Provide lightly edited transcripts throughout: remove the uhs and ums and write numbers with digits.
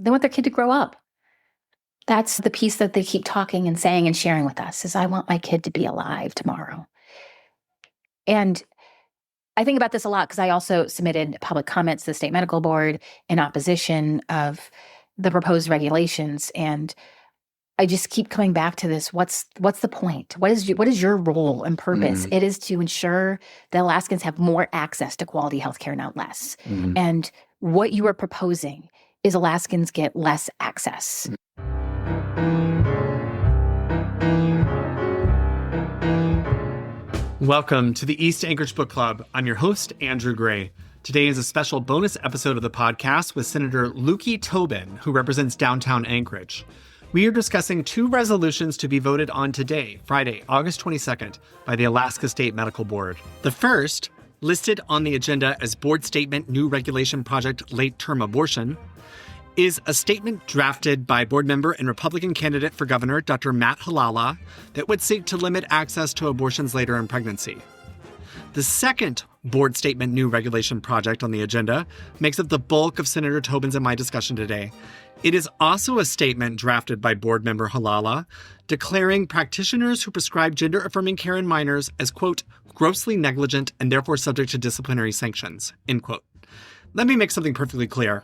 They want their kid to grow up. That's the piece that they keep talking and saying and sharing with us is I want my kid to be alive tomorrow. And I think about this a lot because I also submitted public comments to the state medical board in opposition of the proposed regulations. And I just keep coming back to this. What's the point? What is your role and purpose? It is to ensure that Alaskans have more access to quality healthcare, not less. And what you are proposing is Alaskans get less access. Welcome to the East Anchorage Book Club. I'm your host, Andrew Gray. Today is a special bonus episode of the podcast with Senator Löki Tobin, who represents downtown Anchorage. We are discussing two resolutions to be voted on today, Friday, August 22nd, by the Alaska State Medical Board. The first, listed on the agenda as Board Statement New Regulation Project Late-Term Abortion, is a statement drafted by board member and Republican candidate for governor, Dr. Matt Heilala, that would seek to limit access to abortions later in pregnancy. The second Board Statement New Regulation Project on the agenda makes up the bulk of Senator Tobin's and my discussion today. It is also a statement drafted by board member Heilala, declaring practitioners who prescribe gender-affirming care in minors as, quote, grossly negligent and therefore subject to disciplinary sanctions, end quote. Let me make something perfectly clear.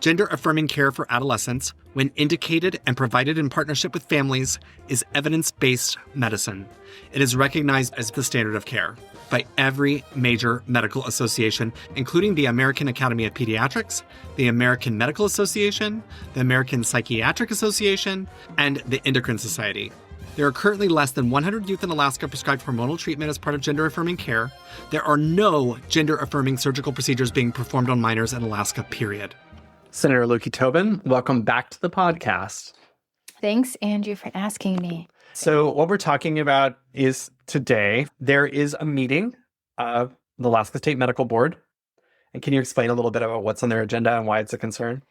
Gender-affirming care for adolescents, when indicated and provided in partnership with families, is evidence-based medicine. It is recognized as the standard of care by every major medical association, including the American Academy of Pediatrics, the American Medical Association, the American Psychiatric Association, and the Endocrine Society. There are currently less than 100 youth in Alaska prescribed hormonal treatment as part of gender-affirming care. There are no gender-affirming surgical procedures being performed on minors in Alaska, period. Senator Löki Tobin, welcome back to the podcast. Thanks, Andrew, for asking me. So what we're talking about is today, there is a meeting of the Alaska State Medical Board. And can you explain a little bit about what's on their agenda and why it's a concern?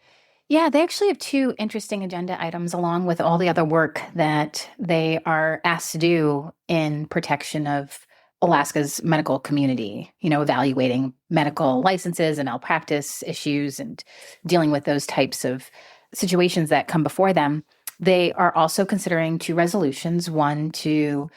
Yeah, they actually have two interesting agenda items along with all the other work that they are asked to do in protection of Alaska's medical community, evaluating medical licenses and malpractice issues and dealing with those types of situations that come before them. They are also considering two resolutions, one to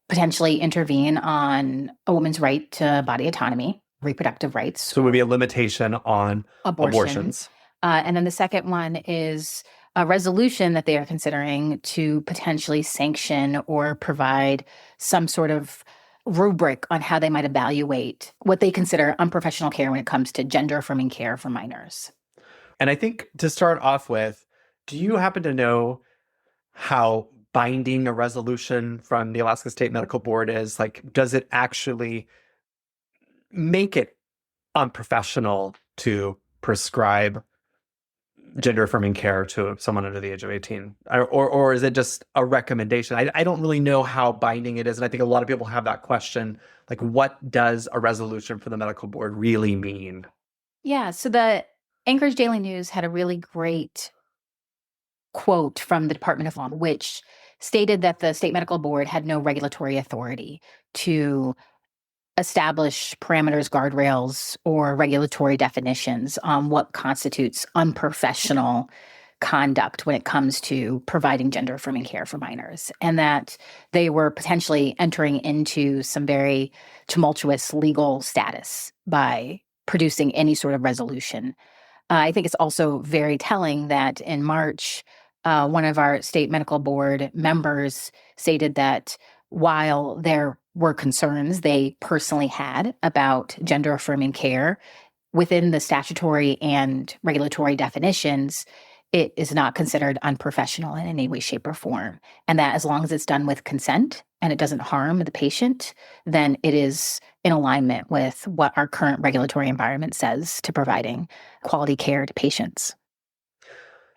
potentially intervene on a woman's right to body autonomy, reproductive rights. So it would be a limitation on abortions. And then the second one is a resolution that they are considering to potentially sanction or provide some sort of rubric on how they might evaluate what they consider unprofessional care when it comes to gender-affirming care for minors. And I think to start off with, do you happen to know how binding a resolution from the Alaska State Medical Board is? Like, does it actually make it unprofessional to prescribe gender-affirming care to someone under the age of 18? Or is it just a recommendation? I don't really know how binding it is. And I think a lot of people have that question, like, what does a resolution for the medical board really mean? Yeah, so the Anchorage Daily News had a really great quote from the Department of Law, which stated that the state medical board had no regulatory authority to establish parameters, guardrails, or regulatory definitions on what constitutes unprofessional conduct when it comes to providing gender-affirming care for minors, and that they were potentially entering into some very tumultuous legal status by producing any sort of resolution. I think it's also very telling that in March, one of our state medical board members stated that while there were concerns they personally had about gender-affirming care within the statutory and regulatory definitions, it is not considered unprofessional in any way, shape, or form. And that as long as it's done with consent and it doesn't harm the patient, then it is in alignment with what our current regulatory environment says to providing quality care to patients.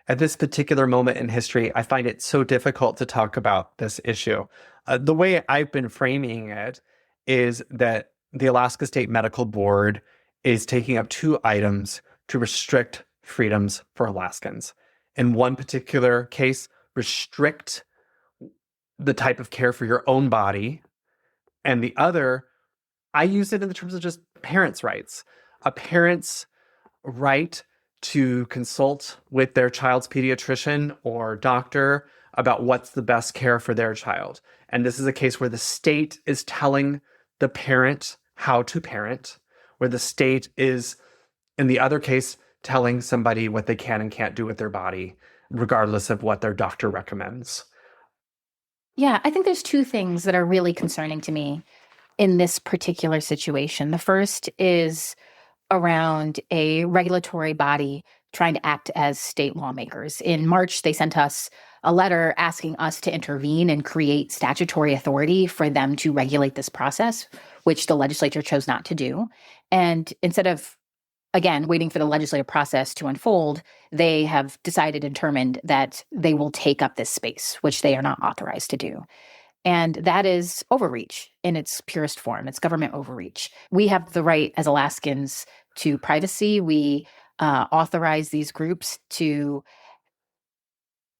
At this particular moment in history, I find it so difficult to talk about this issue. The way I've been framing it is that the Alaska State Medical Board is taking up two items to restrict freedoms for Alaskans. In one particular case, restrict the type of care for your own body. And the other, I use it in the terms of just parents' rights. A parent's right to consult with their child's pediatrician or doctor about what's the best care for their child. And this is a case where the state is telling the parent how to parent, where the state is, in the other case, telling somebody what they can and can't do with their body, regardless of what their doctor recommends. Yeah, I think there's two things that are really concerning to me in this particular situation. The first is around a regulatory body trying to act as state lawmakers. In March, they sent us a letter asking us to intervene and create statutory authority for them to regulate this process, which the legislature chose not to do. And instead of, again, waiting for the legislative process to unfold, they have decided and determined that they will take up this space, which they are not authorized to do. And that is overreach in its purest form. It's government overreach. We have the right as Alaskans to privacy. We authorize these groups to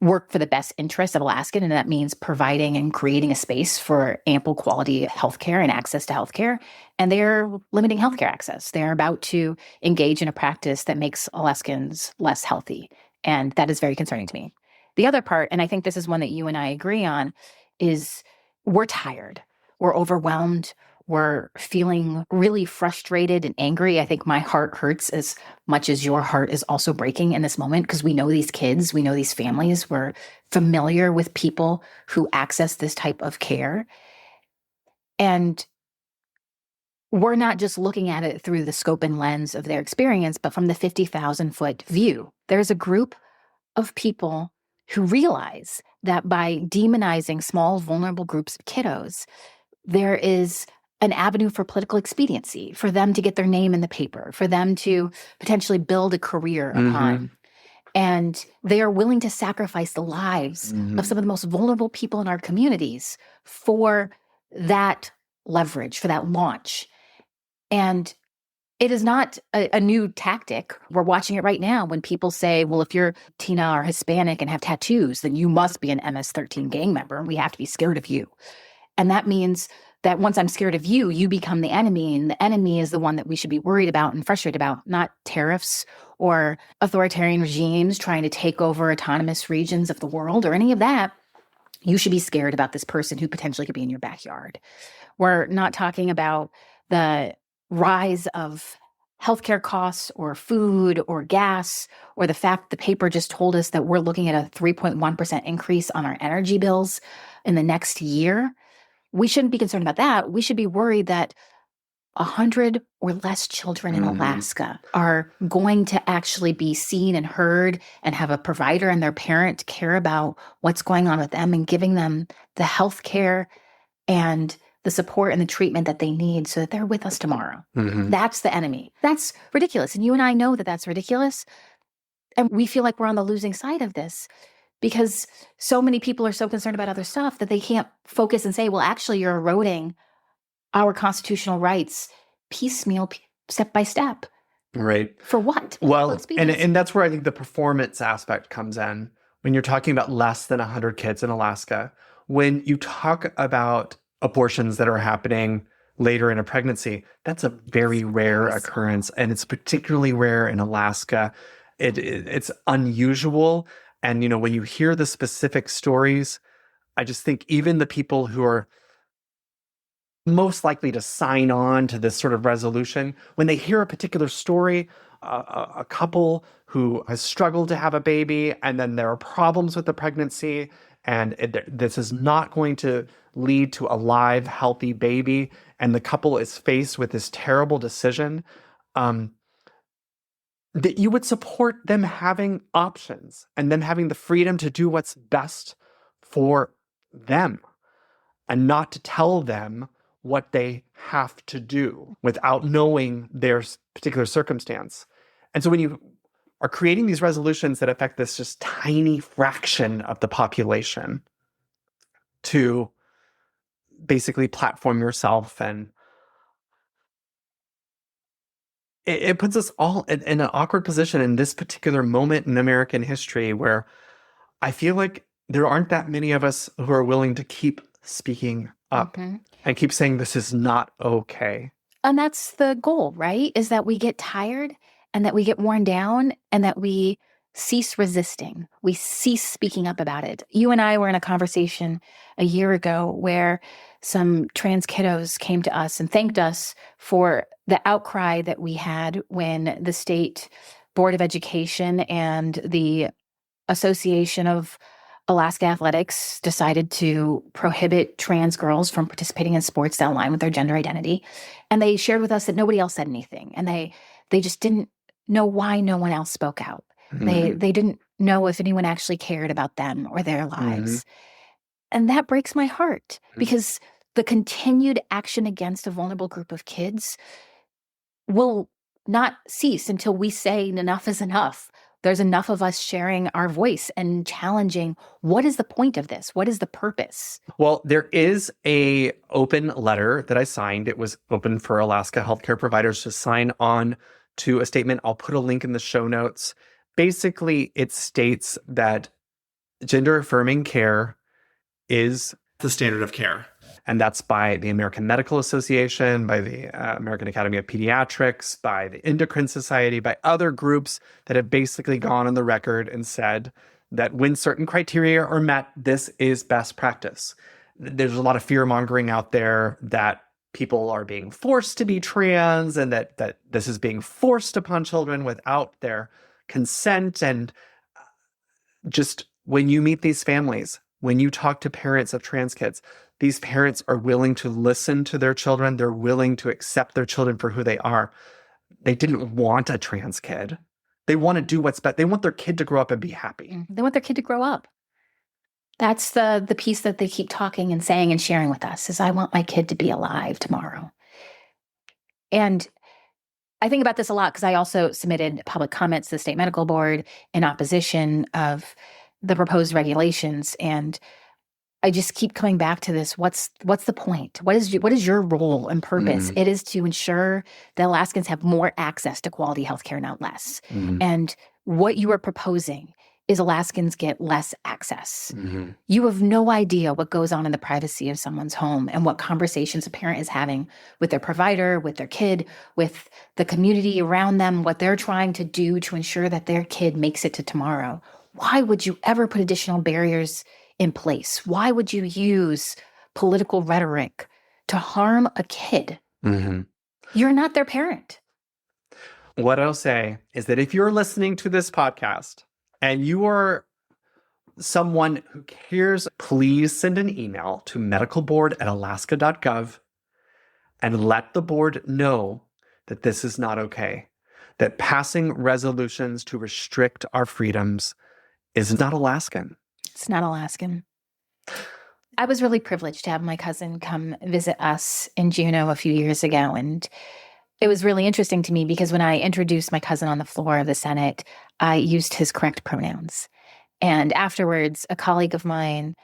work for the best interests of Alaskan, and that means providing and creating a space for ample quality healthcare and access to healthcare. And they're limiting healthcare access. They're about to engage in a practice that makes Alaskans less healthy. And that is very concerning to me. The other part, and I think this is one that you and I agree on, is we're tired. We're overwhelmed. We're feeling really frustrated and angry. I think my heart hurts as much as your heart is also breaking in this moment because we know these kids, we know these families, we're familiar with people who access this type of care. And we're not just looking at it through the scope and lens of their experience, but from the 50,000-foot view. There's a group of people who realize that by demonizing small, vulnerable groups of kiddos, there is an avenue for political expediency, for them to get their name in the paper, for them to potentially build a career upon. And they are willing to sacrifice the lives of some of the most vulnerable people in our communities for that leverage, for that launch. And it is not a new tactic. We're watching it right now when people say, well, if you're Tina or Hispanic and have tattoos, then you must be an MS-13 gang member, and we have to be scared of you. And that means that once I'm scared of you, you become the enemy, and the enemy is the one that we should be worried about and frustrated about, not tariffs or authoritarian regimes trying to take over autonomous regions of the world or any of that. You should be scared about this person who potentially could be in your backyard. We're not talking about the rise of healthcare costs or food or gas, or the fact the paper just told us that we're looking at a 3.1% increase on our energy bills in the next year. We shouldn't be concerned about that. We should be worried that 100 or less children in Alaska are going to actually be seen and heard and have a provider and their parent care about what's going on with them and giving them the health care and the support and the treatment that they need so that they're with us tomorrow. That's the enemy. That's ridiculous. And you and I know that that's ridiculous. And we feel like we're on the losing side of this because so many people are so concerned about other stuff that they can't focus and say, well, actually, you're eroding our constitutional rights piecemeal, step by step. Right. For what? Well, and that's where I think the performance aspect comes in. When you're talking about less than 100 kids in Alaska, when you talk about abortions that are happening later in a pregnancy, that's a very rare occurrence. And it's particularly rare in Alaska. It's unusual. And, you know, when you hear the specific stories, I just think even the people who are most likely to sign on to this sort of resolution, when they hear a particular story, a couple who has struggled to have a baby, and then there are problems with the pregnancy, and this is not going to lead to a live, healthy baby, and the couple is faced with this terrible decision, that you would support them having options and them having the freedom to do what's best for them and not to tell them what they have to do without knowing their particular circumstance. And so when you are creating these resolutions that affect this just tiny fraction of the population to basically platform yourself, and it puts us all in an awkward position in this particular moment in American history where I feel like there aren't that many of us who are willing to keep speaking up and keep saying this is not okay. And that's the goal, right? Is that we get tired and that we get worn down and that we cease resisting. We cease speaking up about it. You and I were in a conversation a year ago where some trans kiddos came to us and thanked us for the outcry that we had when the state Board of Education and the Association of Alaska Athletics decided to prohibit trans girls from participating in sports that align with their gender identity. And they shared with us that nobody else said anything. And they just didn't know why no one else spoke out. They didn't know if anyone actually cared about them or their lives. And that breaks my heart because the continued action against a vulnerable group of kids will not cease until we say enough is enough. There's enough of us sharing our voice and challenging, what is the point of this? What is the purpose? Well, there is a open letter that I signed. It was open for Alaska healthcare providers to sign on to a statement. I'll put a link in the show notes. Basically, it states that gender-affirming care is the standard of care. And that's by the American Medical Association, by the American Academy of Pediatrics, by the Endocrine Society, by other groups that have basically gone on the record and said that when certain criteria are met, this is best practice. There's a lot of fear-mongering out there that people are being forced to be trans and that this is being forced upon children without their consent. And just when you meet these families, when you talk to parents of trans kids, these parents are willing to listen to their children. They're willing to accept their children for who they are. They didn't want a trans kid. They want to do what's best. They want their kid to grow up and be happy. They want their kid to grow up. That's the piece that they keep talking and saying and sharing with us is I want my kid to be alive tomorrow. And I think about this a lot because I also submitted public comments to the state medical board in opposition of the proposed regulations. And I just keep coming back to this. What's the point? What is your role and purpose? It is to ensure that Alaskans have more access to quality healthcare, not less. And what you are proposing is Alaskans get less access. You have no idea what goes on in the privacy of someone's home and what conversations a parent is having with their provider, with their kid, with the community around them, what they're trying to do to ensure that their kid makes it to tomorrow. Why would you ever put additional barriers in place? Why would you use political rhetoric to harm a kid? You're not their parent. What I'll say is that if you're listening to this podcast and you are someone who cares, please send an email to medicalboard@alaska.gov and let the board know that this is not okay, that passing resolutions to restrict our freedoms is not Alaskan. It's not Alaskan. I was really privileged to have my cousin come visit us in Juneau a few years ago. And it was really interesting to me because when I introduced my cousin on the floor of the Senate, I used his correct pronouns. And afterwards, a colleague of mine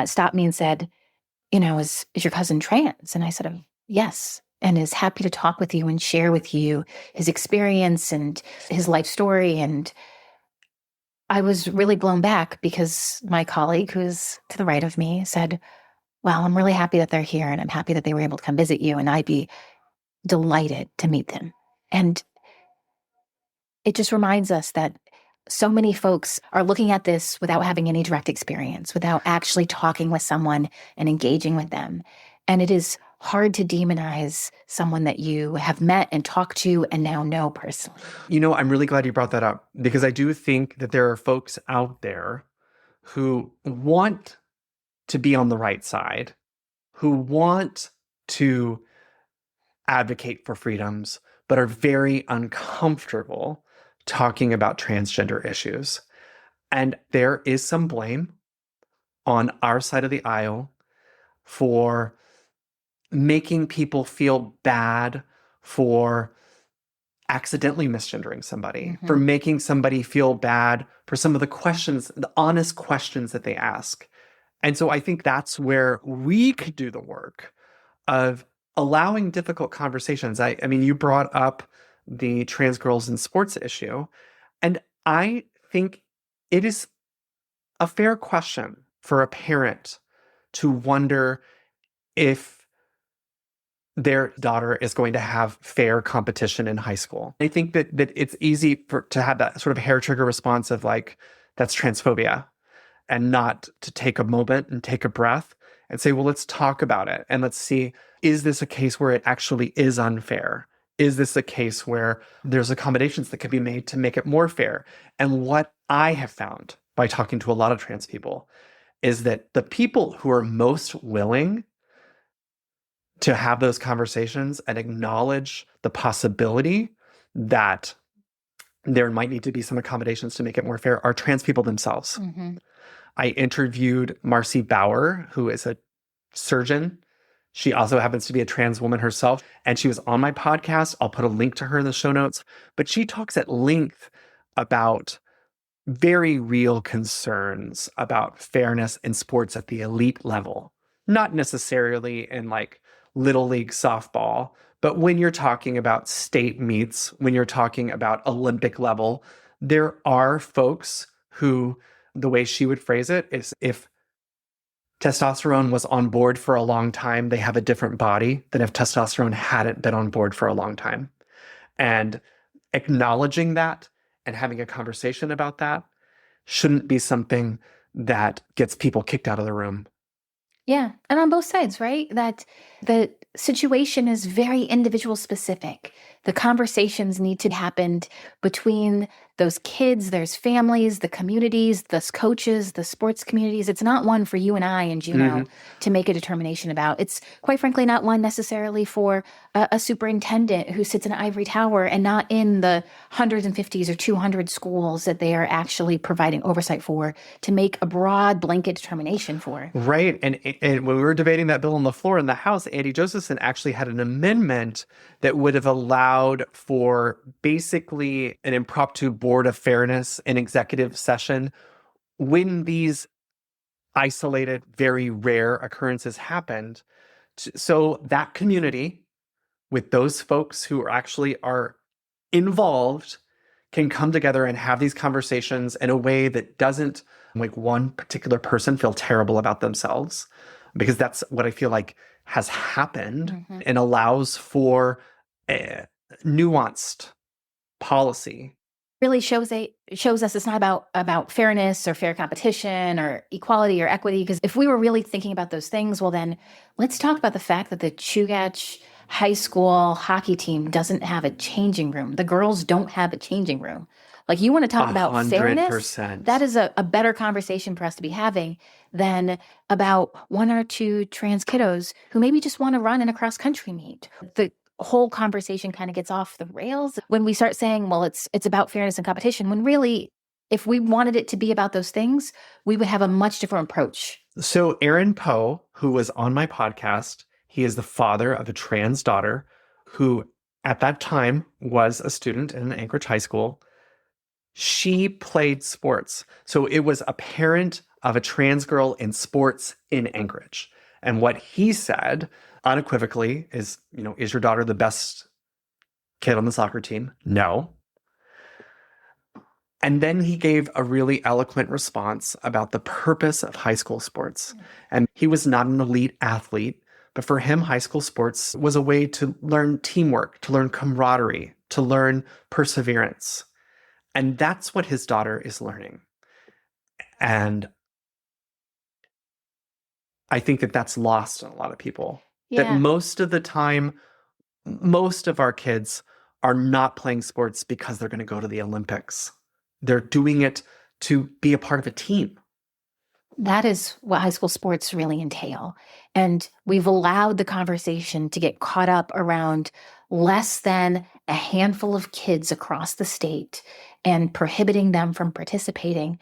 stopped me and said, is your cousin trans? And I said, yes, and is happy to talk with you and share with you his experience and his life story. And I was really blown back because my colleague, who's to the right of me, said, well, I'm really happy that they're here and I'm happy that they were able to come visit you and I'd be delighted to meet them. And it just reminds us that so many folks are looking at this without having any direct experience, without actually talking with someone and engaging with them. And it is hard to demonize someone that you have met and talked to and now know personally. I'm really glad you brought that up because I do think that there are folks out there who want to be on the right side, who want to advocate for freedoms, but are very uncomfortable talking about transgender issues. And there is some blame on our side of the aisle for making people feel bad for accidentally misgendering somebody, for making somebody feel bad for some of the questions, the honest questions that they ask. And so I think that's where we could do the work of allowing difficult conversations. I mean, you brought up the trans girls in sports issue, and I think it is a fair question for a parent to wonder if their daughter is going to have fair competition in high school. I think that it's easy to have that sort of hair trigger response of like, that's transphobia, and not to take a moment and take a breath and say, well, let's talk about it. And let's see, is this a case where it actually is unfair? Is this a case where there's accommodations that can be made to make it more fair? And what I have found by talking to a lot of trans people is that the people who are most willing to have those conversations and acknowledge the possibility that there might need to be some accommodations to make it more fair are trans people themselves. Mm-hmm. I interviewed Marcy Bauer, who is a surgeon. She also happens to be a trans woman herself, and she was on my podcast. I'll put a link to her in the show notes. But she talks at length about very real concerns about fairness in sports at the elite level, not necessarily in like little league softball, but when you're talking about state meets, when you're talking about Olympic level, there are folks who, the way she would phrase it is, if testosterone was on board for a long time, they have a different body than if testosterone hadn't been on board for a long time. And acknowledging that and having a conversation about that shouldn't be something that gets people kicked out of the room. Yeah. And on both sides, right? That the situation is very individual specific. The conversations need to happen between those kids, there's families, the communities, the coaches, the sports communities. It's not one for you and I and Juno to make a determination about. It's quite frankly not one necessarily for a superintendent who sits in an ivory tower and not in the 150s or 200 schools that they are actually providing oversight for to make a broad blanket determination for. Right. And when we were debating that bill on the floor in the House, Andy Josephson actually had an amendment that would have allowed for basically an impromptu board of fairness in executive session when these isolated, very rare occurrences happened. So that community, with those folks who are involved, can come together and have these conversations in a way that doesn't make one particular person feel terrible about themselves, because that's what I feel like has happened, and allows for a nuanced policy. Really shows us it's not about fairness or fair competition or equality or equity. Because if we were really thinking about those things, well, then let's talk about the fact that the Chugach high school hockey team doesn't have a changing room. The girls don't have a changing room. Like, you want to talk about fairness? That is a better conversation for us to be having than about one or two trans kiddos who maybe just want to run in a cross-country meet. The whole conversation kind of gets off the rails when we start saying, well, it's about fairness and competition, when really, if we wanted it to be about those things, we would have a much different approach. So Aaron Poe, who was on my podcast, he is the father of a trans daughter who at that time was a student in an Anchorage high school. She played sports. So it was a parent of a trans girl in sports in Anchorage. And what he said unequivocally is, is your daughter the best kid on the soccer team? No. And then he gave a really eloquent response about the purpose of high school sports. And he was not an elite athlete, but for him, high school sports was a way to learn teamwork, to learn camaraderie, to learn perseverance. And that's what his daughter is learning. And I think that that's lost on a lot of people. Yeah. That most of the time, most of our kids are not playing sports because they're going to go to the Olympics. They're doing it to be a part of a team. That is what high school sports really entail. And we've allowed the conversation to get caught up around less than a handful of kids across the state and prohibiting them from participating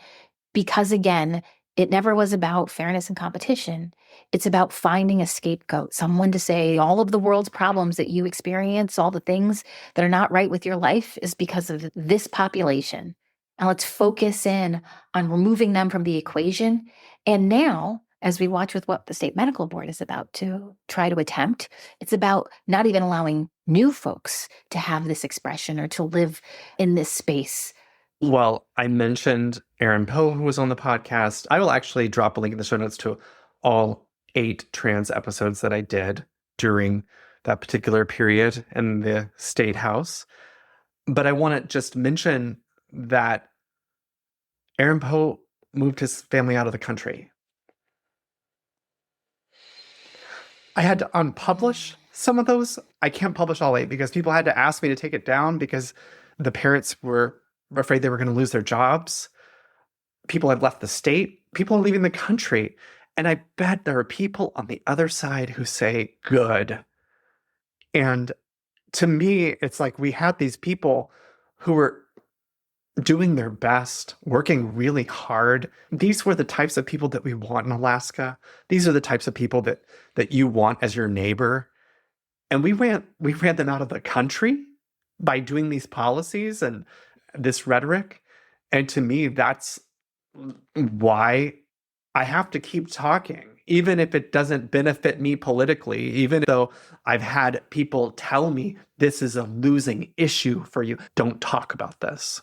because, again, it never was about fairness and competition. It's about finding a scapegoat, someone to say all of the world's problems that you experience, all the things that are not right with your life is because of this population. And let's focus in on removing them from the equation. And now, as we watch with what the state medical board is about to try to attempt, it's about not even allowing new folks to have this expression or to live in this space. Well, I mentioned Aaron Poe, who was on the podcast. I will actually drop a link in the show notes to all 8 trans episodes that I did during that particular period in the state house. But I want to just mention that Aaron Poe moved his family out of the country. I had to unpublish some of those. I can't publish all 8 because people had to ask me to take it down because the parents were afraid they were going to lose their jobs. People had left the state. People are leaving the country. And I bet there are people on the other side who say, good. And to me, it's like we had these people who were doing their best, working really hard. These were the types of people that we want in Alaska. These are the types of people that you want as your neighbor. And we ran them out of the country by doing these policies and this rhetoric. And to me, that's why I have to keep talking, even if it doesn't benefit me politically, even though I've had people tell me this is a losing issue for you. Don't talk about this.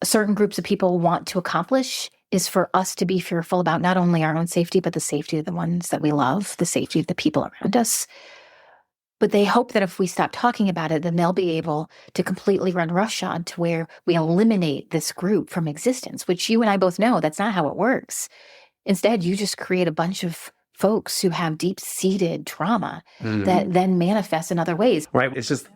Certain groups of people want to accomplish is for us to be fearful about not only our own safety, but the safety of the ones that we love, the safety of the people around us. But they hope that if we stop talking about it, then they'll be able to completely run roughshod to where we eliminate this group from existence, which you and I both know that's not how it works. Instead, you just create a bunch of folks who have deep-seated trauma that then manifests in other ways. Right. It's just...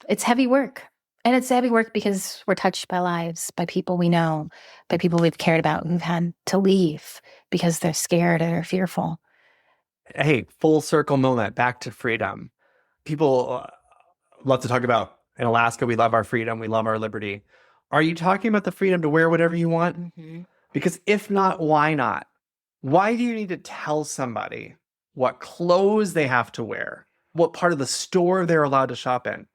It's heavy work. And it's heavy work because we're touched by lives, by people we know, by people we've cared about who've had to leave because they're scared or fearful. Hey, full circle moment, back to freedom. People love to talk about, in Alaska, we love our freedom, we love our liberty. Are you talking about the freedom to wear whatever you want? Mm-hmm. Because if not, why not? Why do you need to tell somebody what clothes they have to wear? What part of the store they're allowed to shop in?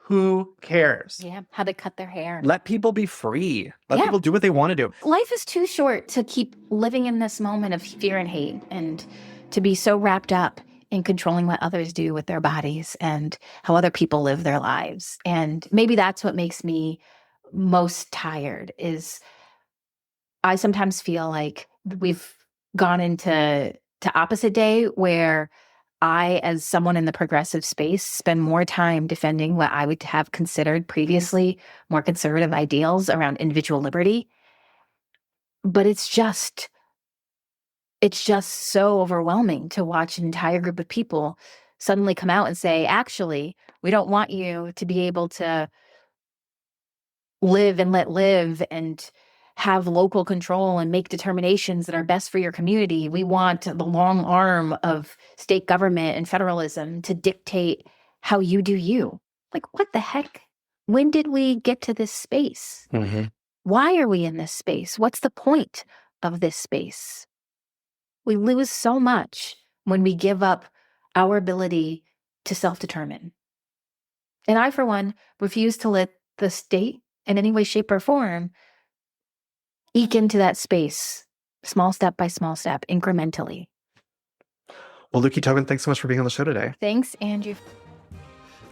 Who cares? Yeah, how they cut their hair. Let people be free. Let people do what they want to do. Life is too short to keep living in this moment of fear and hate and to be so wrapped up in controlling what others do with their bodies and how other people live their lives. And maybe that's what makes me most tired is I sometimes feel like we've gone into opposite day where I, as someone in the progressive space, spend more time defending what I would have considered previously more conservative ideals around individual liberty. But it's just so overwhelming to watch an entire group of people suddenly come out and say, actually, we don't want you to be able to live and let live and have local control and make determinations that are best for your community. We want the long arm of state government and federalism to dictate how you do you. Like, what the heck? When did we get to this space? Mm-hmm. Why are we in this space? What's the point of this space? We lose so much when we give up our ability to self-determine. And I, for one, refuse to let the state in any way, shape, or form eke into that space, small step by small step, incrementally. Well, Löki Tobin, thanks so much for being on the show today. Thanks, Andrew.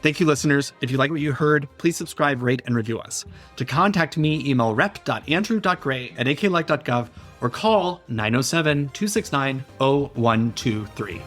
Thank you, listeners. If you like what you heard, please subscribe, rate, and review us. To contact me, email rep.andrew.gray@aklike.gov or call 907-269-0123.